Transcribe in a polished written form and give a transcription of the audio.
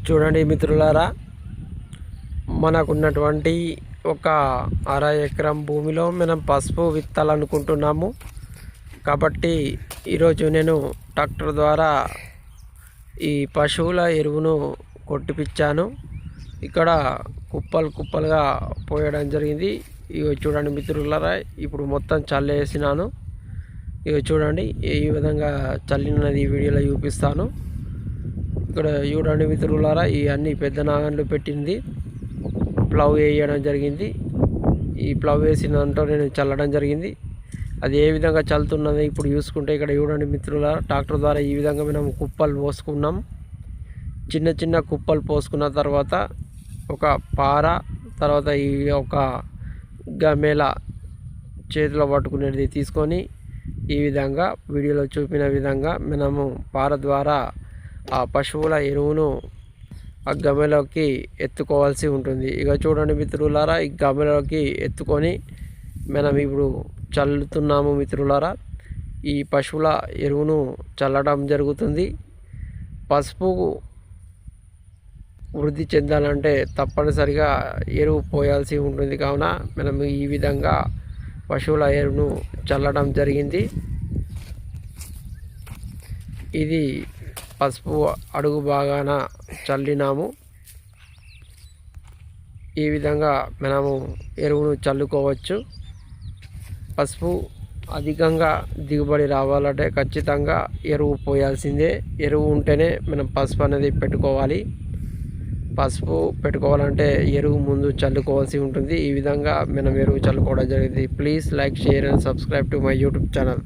చూడండి మిత్రులారా, మనకున్నటువంటి ఒక అర ఎకరం భూమిలో మనం పసుపు విత్తాలనుకుంటున్నాము. కాబట్టి ఈరోజు నేను ట్రాక్టర్ ద్వారా ఈ పశువుల ఎరువును కొట్టిపించాను. ఇక్కడ కుప్పలు కుప్పలుగా పోయడం జరిగింది. ఇవి చూడండి మిత్రులారా, ఇప్పుడు మొత్తం చల్లేసినాను. ఇవి చూడండి ఈ విధంగా చల్లినది వీడియోలో చూపిస్తాను. ఇక్కడ చూడండి మిత్రులారా, ఈ అన్ని పెద్ద నాగన్లు పెట్టింది ప్లవ్ వేయడం జరిగింది. ఈ ప్లవ్ వేసిన దాంట్లో నేను చల్లడం జరిగింది. అది ఏ విధంగా చల్లుతున్నది ఇప్పుడు చూసుకుంటే ఇక్కడ చూడండి మిత్రులారా, ట్రాక్టర్ ద్వారా ఈ విధంగా మనం కుప్పలు పోసుకున్నాం. చిన్న చిన్న కుప్పలు పోసుకున్న తర్వాత ఒక పార, తర్వాత ఈ ఒక గమేల చేతిలో పట్టుకునేది తీసుకొని ఈ విధంగా వీడియోలో చూపిన విధంగా మనము పార ద్వారా ఆ పశువుల ఎరువును ఆ గమెలోకి ఎత్తుకోవాల్సి ఉంటుంది. ఇక చూడండి మిత్రులారా, ఈ గమెలోకి ఎత్తుకొని మనం ఇప్పుడు చల్లుతున్నాము మిత్రులారా. ఈ పశువుల ఎరువును చల్లడం జరుగుతుంది. పసుపు వృద్ధి చెందాలంటే తప్పనిసరిగా ఎరువు పోయాల్సి ఉంటుంది. కావున మనం ఈ విధంగా పశువుల ఎరువును చల్లడం జరిగింది. ఇది పసుపు అడుగు బాగాన చల్లినాము. ఈ విధంగా మనము ఎరువును చల్లుకోవచ్చు. పసుపు అధికంగా దిగుబడి రావాలంటే ఖచ్చితంగా ఎరువు పోయాల్సిందే. ఎరువు ఉంటేనే మనం పసుపు అనేది పెట్టుకోవాలి. పసుపు పెట్టుకోవాలంటే ఎరువు ముందు చల్లుకోవాల్సి ఉంటుంది. ఈ విధంగా మనం ఎరువు చల్లుకోవడం జరిగింది. Please like, share and subscribe to my YouTube channel.